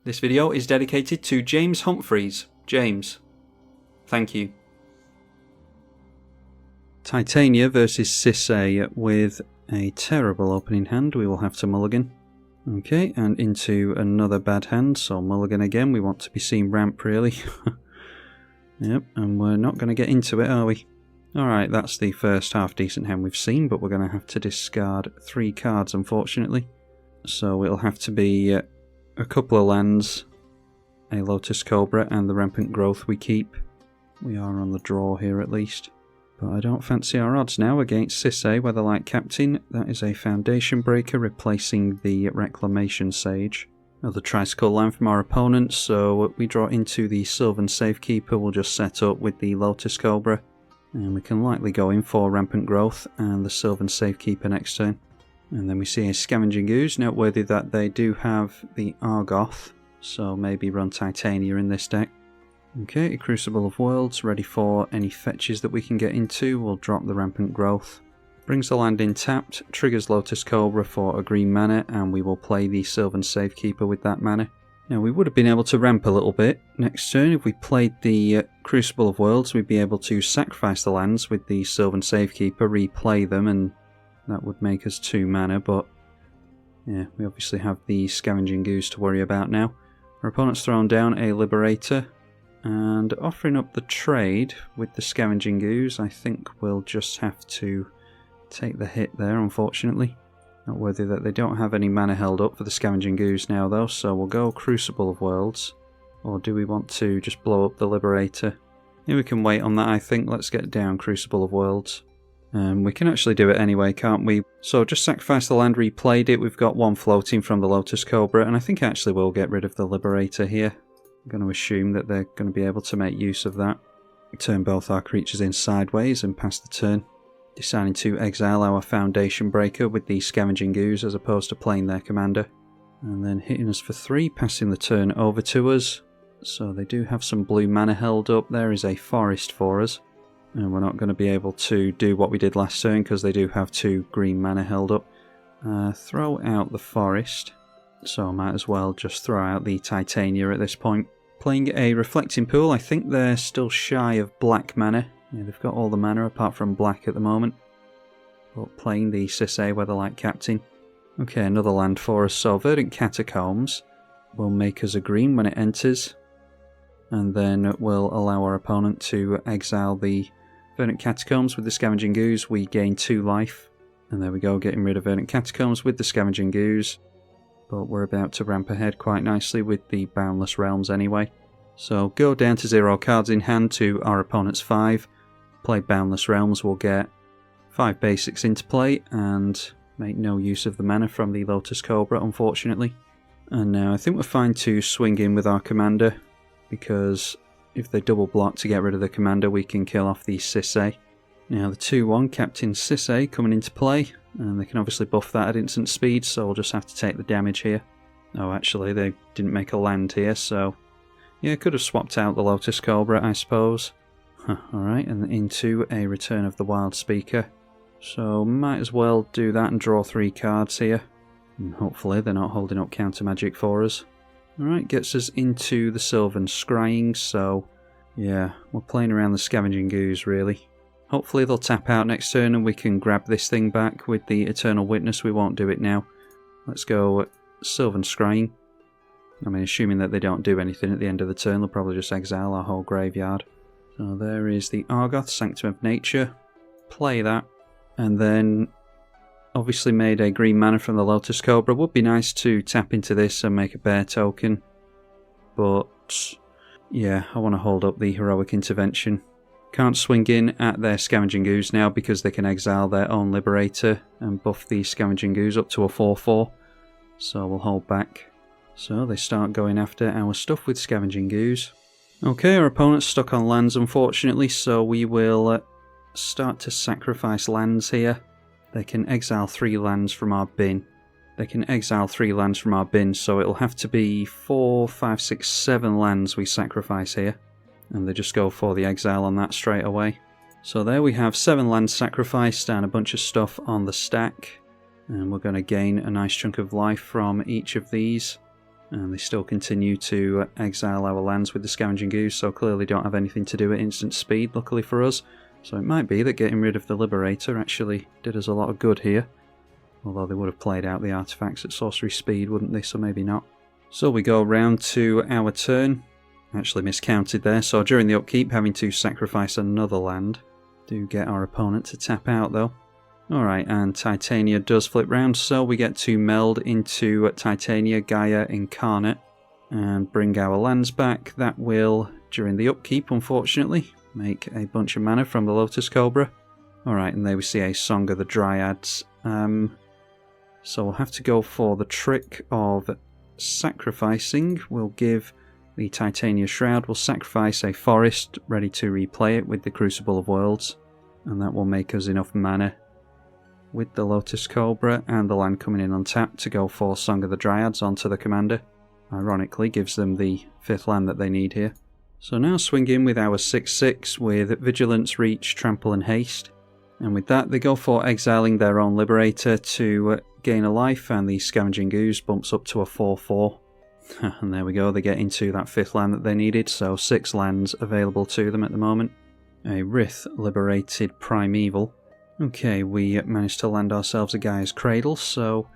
This video is dedicated to James Humphreys. James, thank you. Titania versus Sisay with a terrible opening hand. We will have to mulligan. Okay, and into another bad hand, so mulligan again. We want to be seeing ramp, really. Yep, and we're not going to get into it, are we? Alright, that's the first half decent hand we've seen, but we're going to have to discard 3 cards, unfortunately. So it'll have to be a couple of lands, a Lotus Cobra, and the Rampant Growth we keep. We are on the draw here at least. But I don't fancy our odds now against Sisay, Weatherlight Captain. That is a Foundation Breaker replacing the Reclamation Sage. Another Tricycle land from our opponent, so we draw into the Sylvan Safekeeper. We'll just set up with the Lotus Cobra. And we can likely go in for Rampant Growth and the Sylvan Safekeeper next turn. And then we see a Scavenging Ooze. Noteworthy that they do have the Argoth, so maybe run Titania in this deck. Okay, a Crucible of Worlds, ready for any fetches that we can get into. We'll drop the Rampant Growth. Brings the land in tapped, triggers Lotus Cobra for a green mana, and we will play the Sylvan Safekeeper with that mana. Now, we would have been able to ramp a little bit next turn. If we played the Crucible of Worlds, we'd be able to sacrifice the lands with the Sylvan Safekeeper, replay them, and that would make us 2 mana, but yeah, we obviously have the Scavenging Ooze to worry about now. Our opponent's thrown down a Liberator, and offering up the trade with the Scavenging Ooze, I think we'll just have to take the hit there, unfortunately. Noteworthy that they don't have any mana held up for the Scavenging Ooze now though, so we'll go Crucible of Worlds. Or do we want to just blow up the Liberator? Yeah, we can wait on that, I think. Let's get down Crucible of Worlds. We can actually do it anyway, can't we? So just sacrifice the land, replayed it. We've got 1 floating from the Lotus Cobra, and I think actually we'll get rid of the Liberator here. I'm going to assume that they're going to be able to make use of that. Turn both our creatures in sideways and pass the turn. Deciding to exile our Foundation Breaker with the Scavenging Ooze as opposed to playing their commander. And then hitting us for 3, passing the turn over to us. So they do have some blue mana held up. There is a forest for us. And we're not going to be able to do what we did last turn because they do have 2 green mana held up. Throw out the forest. So I might as well just throw out the Titania at this point. Playing a Reflecting Pool, I think they're still shy of black mana. Yeah, they've got all the mana apart from black at the moment. But playing the Sisay Weatherlight Captain. Okay, another land for us. So Verdant Catacombs will make us a green when it enters. And then we'll allow our opponent to exile the Verdant Catacombs with the Scavenging Ooze. We gain 2 life. And there we go, getting rid of Verdant Catacombs with the Scavenging Ooze. But we're about to ramp ahead quite nicely with the Boundless Realms anyway. So go down to 0 cards in hand to our opponent's 5. Play Boundless Realms, we'll get 5 basics into play and make no use of the mana from the Lotus Cobra, unfortunately. And now I think we're fine to swing in with our commander, because if they double block to get rid of the commander, we can kill off the Sisay. Now the 2-1 Captain Sisay coming into play, and they can obviously buff that at instant speed, so we'll just have to take the damage here. Oh, actually, they didn't make a land here, so yeah, could have swapped out the Lotus Cobra, I suppose. Alright, and into a Return of the Wild Speaker. So might as well do that and draw 3 cards here. And hopefully they're not holding up counter magic for us. Alright, gets us into the Sylvan Scrying, so yeah, we're playing around the Scavenging Ooze really. Hopefully they'll tap out next turn and we can grab this thing back with the Eternal Witness. We won't do it now. Let's go Sylvan Scrying. I mean, assuming that they don't do anything at the end of the turn, they'll probably just exile our whole graveyard. So there is the Argoth, Sanctum of Nature. Play that. And then obviously made a green mana from the Lotus Cobra. Would be nice to tap into this and make a bear token. But yeah, I want to hold up the Heroic Intervention. Can't swing in at their Scavenging Ooze now because they can exile their own Liberator and buff the Scavenging Ooze up to a 4-4. So we'll hold back. So they start going after our stuff with Scavenging Ooze. Okay, our opponent's stuck on lands unfortunately, so we will start to sacrifice lands here. They can exile 3 lands from our bin. They can exile 3 lands from our bin, so it'll have to be 4, 5, 6, 7 lands we sacrifice here. And they just go for the exile on that straight away. So there we have 7 lands sacrificed and a bunch of stuff on the stack. And we're going to gain a nice chunk of life from each of these. And they still continue to exile our lands with the Scavenging Ooze, so clearly don't have anything to do at instant speed, luckily for us. So it might be that getting rid of the Liberator actually did us a lot of good here. Although they would have played out the artifacts at sorcery speed, wouldn't they? So maybe not. So we go round to our turn. Actually miscounted there, so during the upkeep having to sacrifice another land. Do get our opponent to tap out though. Alright, and Titania does flip round, so we get to meld into Titania, Gaea, Incarnate, and bring our lands back. That will, during the upkeep unfortunately, make a bunch of mana from the Lotus Cobra. Alright, and there we see a Song of the Dryads. So we'll have to go for the trick of sacrificing. We'll give the Titania Shroud, we'll sacrifice a forest, ready to replay it with the Crucible of Worlds, and that will make us enough mana with the Lotus Cobra and the land coming in untapped to go for Song of the Dryads onto the commander. Ironically gives them the 5th land that they need here. So now swing in with our 6/6 with Vigilance, Reach, Trample and Haste. And with that they go for exiling their own Liberator to gain a life, and the Scavenging Ooze bumps up to a 4/4. And there we go, they get into that 5th land that they needed, so 6 lands available to them at the moment. A Rith Liberated Primeval. Okay, we managed to land ourselves a Gaia's Cradle, so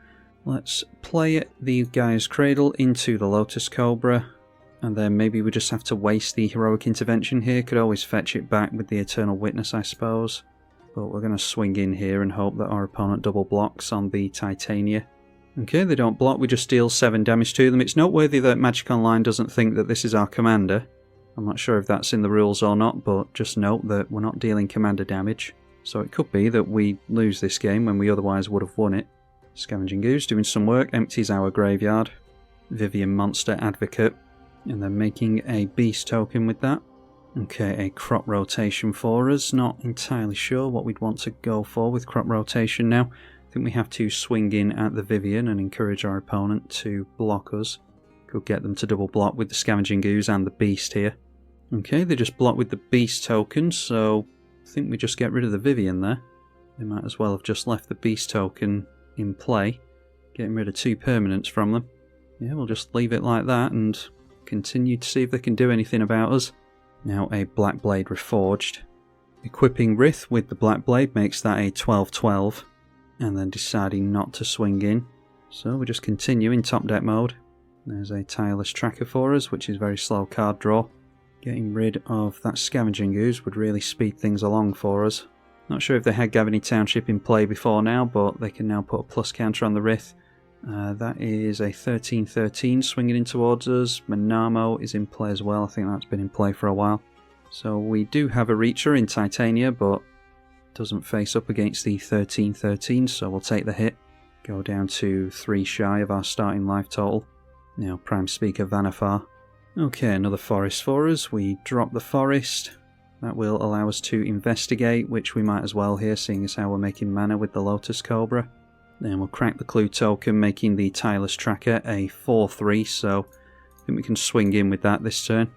let's play the Gaia's Cradle into the Lotus Cobra, and then maybe we just have to waste the Heroic Intervention here. Could always fetch it back with the Eternal Witness, I suppose. But we're going to swing in here and hope that our opponent double blocks on the Titania. Okay, they don't block, we just deal 7 damage to them. It's noteworthy that Magic Online doesn't think that this is our commander. I'm not sure if that's in the rules or not, but just note that we're not dealing commander damage. So it could be that we lose this game when we otherwise would have won it. Scavenging Ooze doing some work, empties our graveyard. Vivian Monster Advocate, and then making a beast token with that. Okay, a crop rotation for us. Not entirely sure what we'd want to go for with crop rotation now. I think we have to swing in at the Vivian and encourage our opponent to block us. Could get them to double block with the Scavenging Ooze and the beast here. Okay, they just block with the beast token, so I think we just get rid of the Vivian there. They might as well have just left the beast token in play, getting rid of 2 permanents from them. Yeah, we'll just leave it like that and continue to see if they can do anything about us. Now a Black Blade Reforged. Equipping Rith with the Black Blade makes that a 12/12, and then deciding not to swing in. So we just continue in top deck mode. There's a Tireless Tracker for us, which is very slow card draw. Getting rid of that Scavenging Ooze would really speed things along for us. Not sure if they had Gavany Township in play before now, but they can now put a plus counter on the Rith. That is a 13/13 swinging in towards us. Manamo is in play as well. I think that's been in play for a while. So we do have a Reacher in Titania, but doesn't face up against the 13/13, so we'll take the hit. Go down to 3 shy of our starting life total. Now Prime Speaker Vanifar. Okay, another forest for us. We drop the forest. That will allow us to investigate, which we might as well here, seeing as how we're making mana with the Lotus Cobra. Then we'll crack the clue token, making the Tireless Tracker a 4/3, so I think we can swing in with that this turn.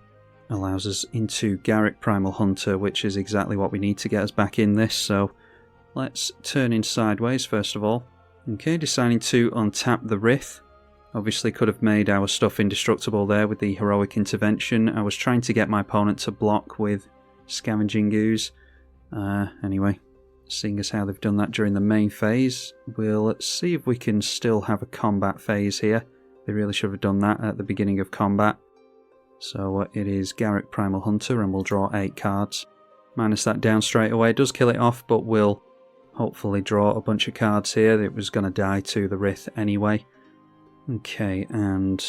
Allows us into Garruk Primal Hunter, which is exactly what we need to get us back in this, so let's turn in sideways first of all. Okay, deciding to untap the Rith. Obviously could have made our stuff indestructible there with the Heroic Intervention. I was trying to get my opponent to block with Scavenging Ooze. Anyway, seeing as how they've done that during the main phase, we'll see if we can still have a combat phase here. They really should have done that at the beginning of combat. So it is Garruk Primal Hunter, and we'll draw 8 cards. Minus that down straight away. It does kill it off, but we'll hopefully draw a bunch of cards here. It was going to die to the Rith anyway. Okay, and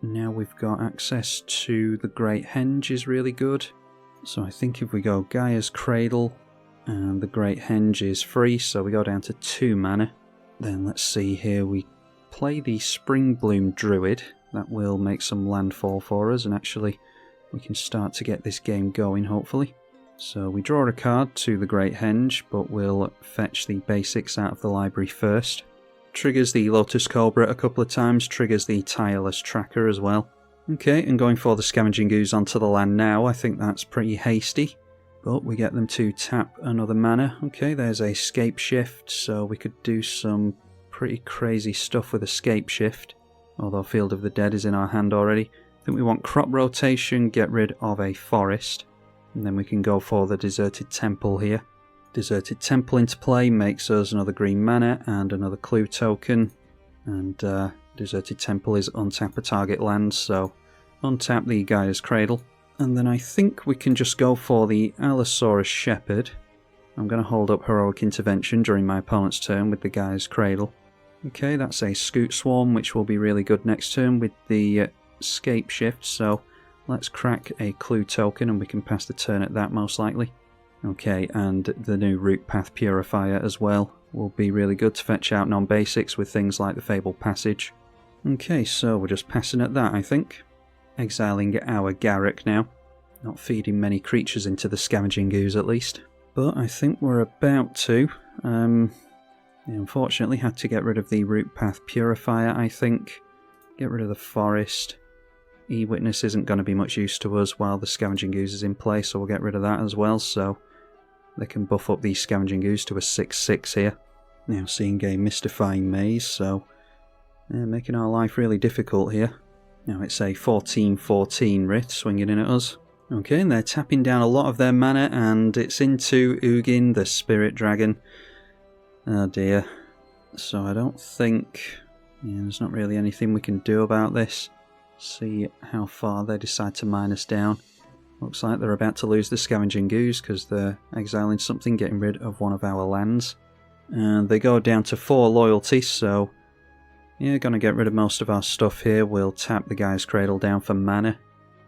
now we've got access to the Great Henge is really good. So I think if we go Gaia's Cradle, and the Great Henge is free, so we go down to 2 mana. Then let's see here, we play the Spring Bloom Druid. That will make some landfall for us, and actually we can start to get this game going hopefully. So we draw a card to the Great Henge, but we'll fetch the basics out of the library first. Triggers the Lotus Cobra a couple of times, triggers the Tireless Tracker as well. Okay, and going for the Scavenging Ooze onto the land now, I think that's pretty hasty. But we get them to tap another mana. Okay, there's a Scape Shift, so we could do some pretty crazy stuff with a Scape Shift. although Field of the Dead is in our hand already. I think we want crop rotation, get rid of a forest, and then we can go for the Deserted Temple here. Deserted Temple into play makes us another green mana and another clue token, and Deserted Temple is untap a target land, so untap the Gaia's Cradle. And then I think we can just go for the Allosaurus Shepherd. I'm going to hold up Heroic Intervention during my opponent's turn with the Gaia's Cradle. Okay, that's a Scoot Swarm, which will be really good next turn with the Scape Shift, so let's crack a clue token and we can pass the turn at that most likely. Okay, and the new Root Path Purifier as well will be really good to fetch out non-basics with things like the Fabled Passage. Okay, so we're just passing at that, I think. Exiling our Garruk now. Not feeding many creatures into the Scavenging Ooze at least. But I think we're about to. Unfortunately had to get rid of the Root Path Purifier, I think. Get rid of the Forest. E-Witness isn't going to be much use to us while the Scavenging Ooze is in play, so we'll get rid of that as well, so they can buff up the Scavenging Ooze to a 6/6 here. Now seeing a Mystifying Maze, so making our life really difficult here. Now it's a 14/14 Wraith swinging in at us. Okay, and they're tapping down a lot of their mana, and it's into Ugin, the Spirit Dragon. Oh dear. So I don't think... there's not really anything we can do about this. See how far they decide to mine us down. Looks like they're about to lose the Scavenging Ooze because they're exiling something, getting rid of one of our lands. And they go down to 4 loyalty, so... yeah, gonna get rid of most of our stuff here. We'll tap the Gaia's Cradle down for mana.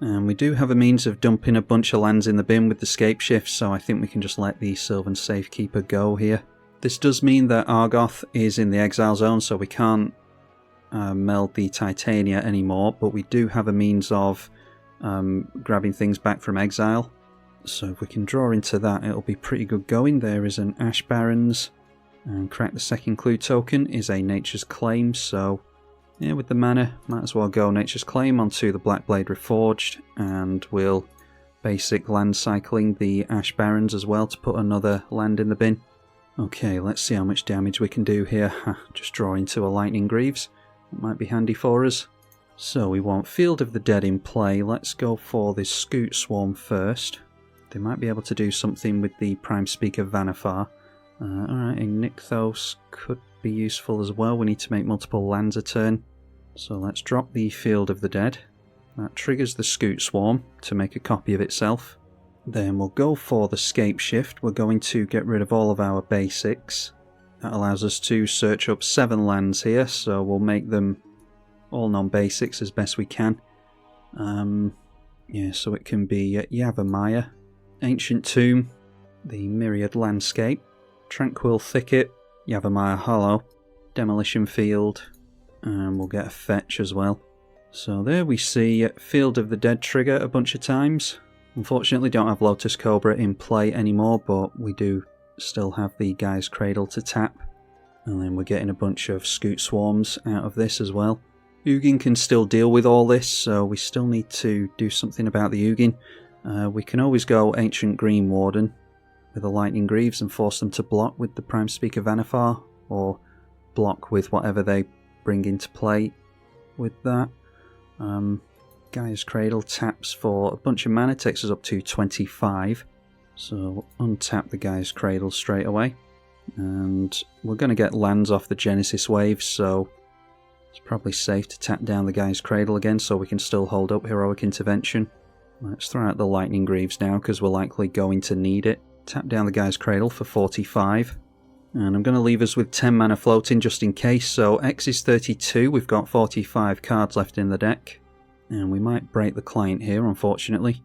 And we do have a means of dumping a bunch of lands in the bin with the Scape Shift, so I think we can just let the Sylvan Safekeeper go here. This does mean that Argoth is in the exile zone, so we can't meld the Titania anymore, but we do have a means of grabbing things back from exile. So if we can draw into that, it'll be pretty good going. There is an Ash Barrens, and crack the second clue token is a Nature's Claim, so yeah, with the mana, might as well go Nature's Claim onto the Blackblade Reforged, and we'll basic land cycling the Ash Barrens as well to put another land in the bin. Okay, let's see how much damage we can do here. Just draw into a Lightning Greaves. It might be handy for us. So we want Field of the Dead in play. Let's go for this Scoot Swarm first. They might be able to do something with the Prime Speaker Vannifar. Alright, a Nykthos could be useful as well. We need to make multiple lands a turn. So let's drop the Field of the Dead. That triggers the Scoot Swarm to make a copy of itself. Then we'll go for the Scape Shift. We're going to get rid of all of our basics. That allows us to search up 7 lands here, so we'll make them all non-basics as best we can. Yeah, so it can be Yavimaya, Ancient Tomb, the Myriad Landscape, Tranquil Thicket, Yavimaya Hollow, Demolition Field, and we'll get a fetch as well. So there we see Field of the Dead trigger a bunch of times. Unfortunately don't have Lotus Cobra in play anymore, but we do still have the Gaia's Cradle to tap. And then we're getting a bunch of Scoot Swarms out of this as well. Ugin can still deal with all this, so we still need to do something about the Ugin. We can always go Ancient Green Warden with the Lightning Greaves and force them to block with the Prime Speaker Vannifar, or block with whatever they bring into play with that. Gaia's Cradle taps for a bunch of mana, takes us up to 25. So untap the Gaia's Cradle straight away. And we're going to get lands off the Genesis wave, so it's probably safe to tap down the Gaia's Cradle again so we can still hold up Heroic Intervention. Let's throw out the Lightning Greaves now because we're likely going to need it. Tap down the Gaia's Cradle for 45. And I'm going to leave us with 10 mana floating just in case. So X is 32, we've got 45 cards left in the deck. And we might break the client here, unfortunately.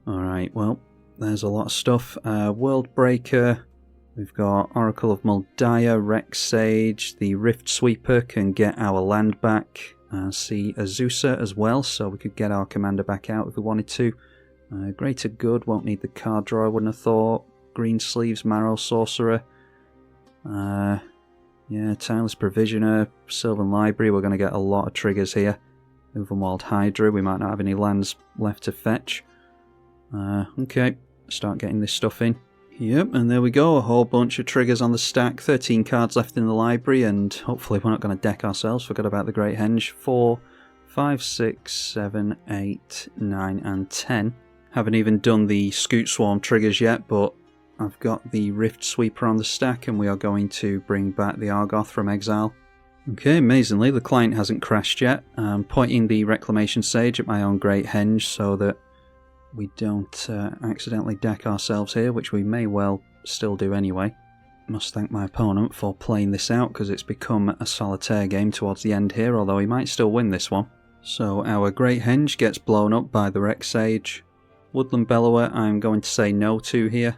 Alright, well, there's a lot of stuff. World Breaker, we've got Oracle of Muldiah, Rex Sage, the Rift Sweeper can get our land back. See Azusa as well, so we could get our commander back out if we wanted to. Greater Good, won't need the card draw, I wouldn't have thought. Green Sleeves, Marrow Sorcerer. Yeah, Tireless Provisioner, Sylvan Library, we're going to get a lot of triggers here. Overwild Hydra, we might not have any lands left to fetch. Okay, start getting this stuff in. Yep, and there we go, a whole bunch of triggers on the stack, 13 cards left in the library, and hopefully we're not going to deck ourselves, forgot about the Great Henge. 4, 5, 6, 7, 8, 9 and 10. Haven't even done the Scoot Swarm triggers yet, but I've got the Rift Sweeper on the stack, and we are going to bring back the Argoth from exile. Okay, amazingly, the client hasn't crashed yet. I'm pointing the Reclamation Sage at my own Great Henge so that we don't accidentally deck ourselves here, which we may well still do anyway. Must thank my opponent for playing this out, because it's become a solitaire game towards the end here, although he might still win this one. So our Great Henge gets blown up by the Rec Sage. Woodland Bellower I'm going to say no to here,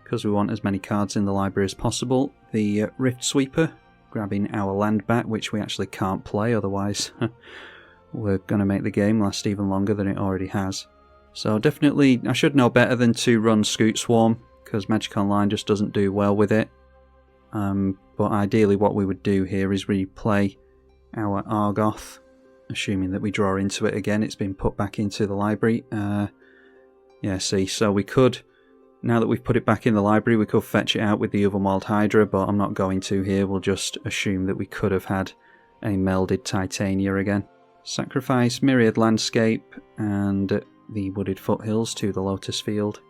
because we want as many cards in the library as possible. The Rift Sweeper, grabbing our land back, which we actually can't play, otherwise we're going to make the game last even longer than it already has. So definitely, I should know better than to run Scoot Swarm, because Magic Online just doesn't do well with it. But ideally what we would do here is replay our Argoth, assuming that we draw into it again. It's been put back into the library. Yeah, see, so we could, now that we've put it back in the library, we could fetch it out with the Overmauled Hydra, but I'm not going to here. We'll just assume that we could have had a melded Titania again. Sacrifice Myriad Landscape and the Wooded Foothills to the Lotus Field.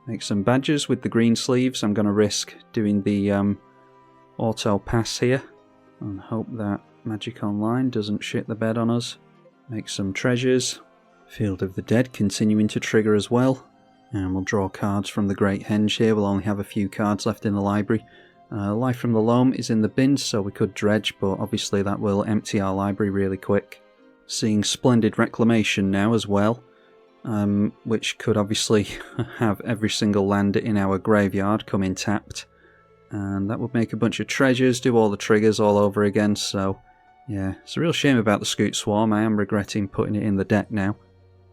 Make some badges with the green sleeves. I'm going to risk doing the auto pass here and hope that Magic Online doesn't shit the bed on us. Make some treasures. Field of the Dead continuing to trigger as well. And we'll draw cards from the Great Henge here. We'll only have a few cards left in the library. Life from the Loam is in the bin, so we could dredge, but obviously that will empty our library really quick. Seeing Splendid Reclamation now as well. Which could obviously have every single land in our graveyard come in tapped, and that would make a bunch of treasures, do all the triggers all over again. So yeah, it's a real shame about the Scoot Swarm. I am regretting putting it in the deck now,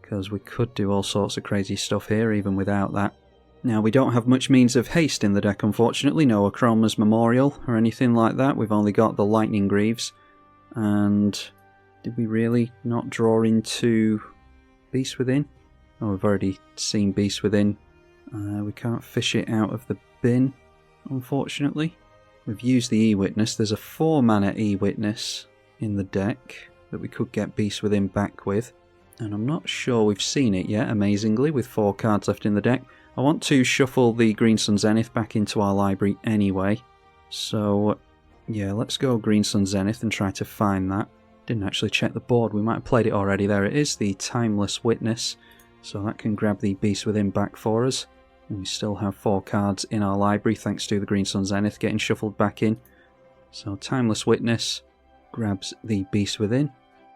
because we could do all sorts of crazy stuff here even without that. Now we don't have much means of haste in the deck, unfortunately, no Achroma's Memorial or anything like that. We've only got the Lightning Greaves, and did we really not draw into Beast Within? Oh, we've already seen Beast Within. We can't fish it out of the bin, unfortunately. We've used the E-Witness. There's a 4-mana E-Witness in the deck that we could get Beast Within back with. And I'm not sure we've seen it yet, amazingly, with 4 cards left in the deck. I want to shuffle the Green Sun Zenith back into our library anyway. So, yeah, let's go Green Sun Zenith and try to find that. Didn't actually check the board. We might have played it already. There it is, the Timeless Witness. So that can grab the Beast Within back for us. And we still have 4 cards in our library thanks to the Green Sun Zenith getting shuffled back in. So Timeless Witness grabs the Beast Within.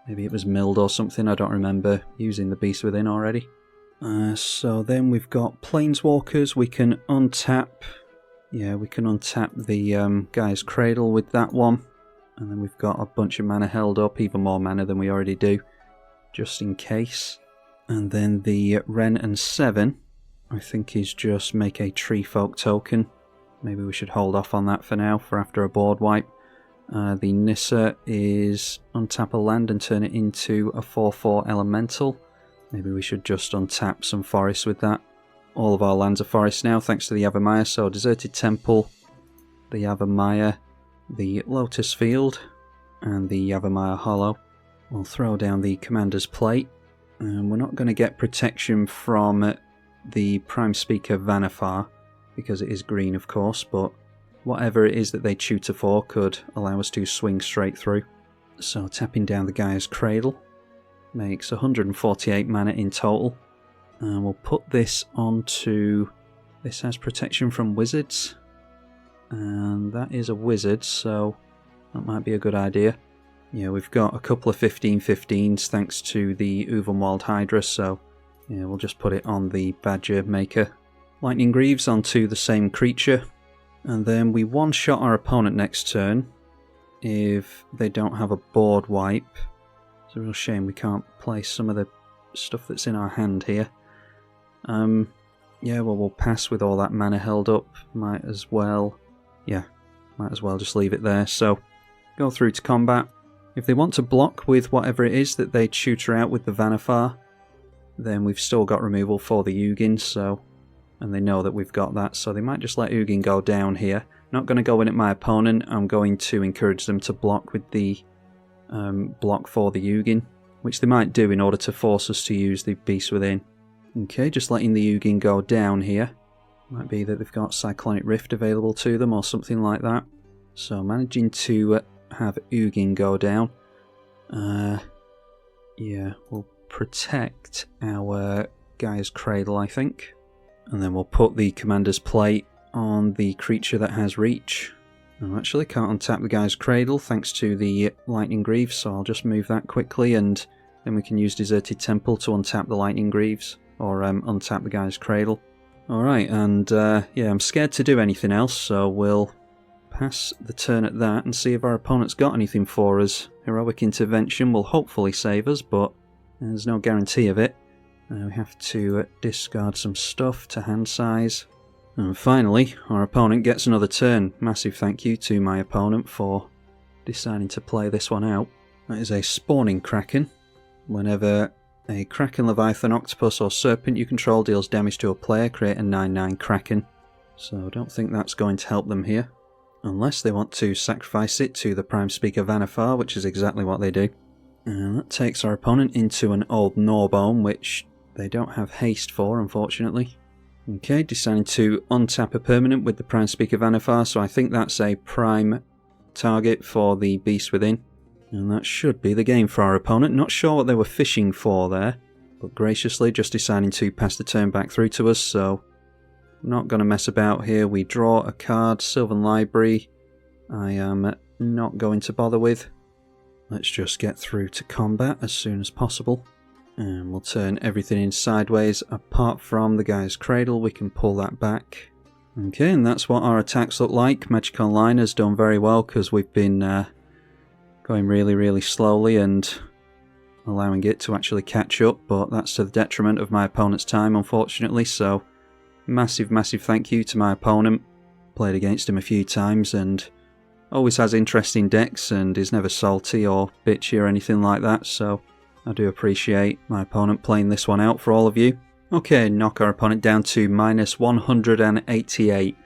Maybe it was milled or something, I don't remember using the Beast Within already. So then we've got Planeswalkers. We can untap. Yeah, we can untap the Gaia's Cradle with that one. And then we've got a bunch of mana held up, even more mana than we already do, just in case. And then the Wren and 7, I think, is just make a Tree Folk token. Maybe we should hold off on that for now, for after a board wipe. The Nissa is untap a land and turn it into a 4/4 elemental. Maybe we should just untap some forests with that. All of our lands are forests now, thanks to the Yavimaya. So Deserted Temple, the Yavimaya, the Lotus Field, and the Yavimaya Hollow. We'll throw down the Commander's Plate. And we're not going to get protection from the Prime Speaker Vannifar, because it is green, of course, but whatever it is that they tutor for could allow us to swing straight through. So tapping down the Gaia's Cradle makes 148 mana in total. And we'll put this onto... This has protection from wizards. And that is a wizard, so that might be a good idea. Yeah, we've got a couple of 15/15s thanks to the Overmauled Hydra, so yeah, we'll just put it on the Badger Maker. Lightning Greaves onto the same creature, and then we one-shot our opponent next turn if they don't have a board wipe. It's a real shame we can't play some of the stuff that's in our hand here. Yeah, well, we'll pass with all that mana held up. Might as well just leave it there. So, go through to combat. If they want to block with whatever it is that they tutor out with the Vannifar, then we've still got removal for the Ugin, so and they know that we've got that, so they might just let Ugin go down here. Not going to go in at my opponent. I'm going to encourage them to block with the block for the Ugin, which they might do in order to force us to use the Beast Within. Okay, just letting the Ugin go down here. Might be that they've got Cyclonic Rift available to them or something like that. So managing to have Ugin go down. Yeah, we'll protect our Gaia's Cradle, I think. And then we'll put the Commander's Plate on the creature that has reach. Oh, actually, can't untap the Gaia's Cradle thanks to the Lightning Greaves, so I'll just move that quickly, and then we can use Deserted Temple to untap the Lightning Greaves, or untap the Gaia's Cradle. Alright, and yeah, I'm scared to do anything else, so we'll pass the turn at that and see if our opponent's got anything for us. Heroic Intervention will hopefully save us, but there's no guarantee of it. We have to discard some stuff to hand size. And finally, our opponent gets another turn. Massive thank you to my opponent for deciding to play this one out. That is a Spawning Kraken. Whenever a Kraken, Leviathan, Octopus or Serpent you control deals damage to a player, create a 9/9 Kraken. So I don't think that's going to help them here. Unless they want to sacrifice it to the Prime Speaker Vannifar, which is exactly what they do. And that takes our opponent into an Old Gnawbone, which they don't have haste for, unfortunately. Okay, deciding to untap a permanent with the Prime Speaker Vannifar, so I think that's a prime target for the Beast Within. And that should be the game for our opponent. Not sure what they were fishing for there, but graciously just deciding to pass the turn back through to us, so not going to mess about here. We draw a card, Sylvan Library, I am not going to bother with. Let's just get through to combat as soon as possible. And we'll turn everything in sideways, apart from the Gaia's Cradle. We can pull that back. Okay, and that's what our attacks look like. Magic Online has done very well because we've been going really slowly and allowing it to actually catch up, but that's to the detriment of my opponent's time, unfortunately, so massive thank you to my opponent. Played against him a few times and always has interesting decks and is never salty or bitchy or anything like that, so I do appreciate my opponent playing this one out for all of you. Okay, knock our opponent down to minus 188.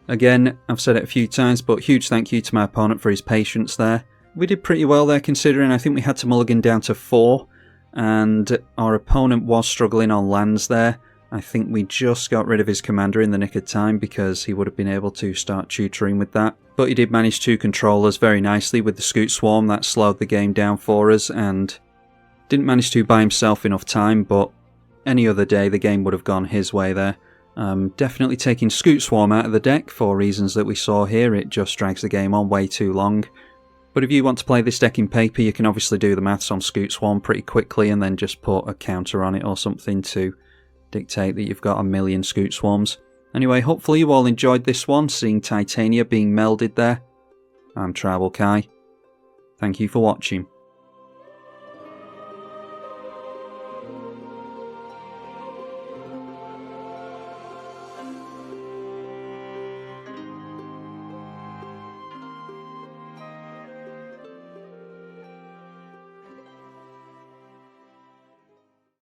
Again, I've said it a few times, but huge thank you to my opponent for his patience there. We did pretty well there considering I think we had to mulligan down to 4, and our opponent was struggling on lands there. I think we just got rid of his commander in the nick of time because he would have been able to start tutoring with that. But he did manage to control us very nicely with the Scoot Swarm. That slowed the game down for us and didn't manage to buy himself enough time, but any other day the game would have gone his way there. Definitely taking Scoot Swarm out of the deck for reasons that we saw here. It just drags the game on way too long. But if you want to play this deck in paper, you can obviously do the maths on Scoot Swarm pretty quickly and then just put a counter on it or something to dictate that you've got a million Scoot Swarms. Anyway, hopefully you all enjoyed this one, seeing Titania being melded there. I'm Tribalkai. Thank you for watching.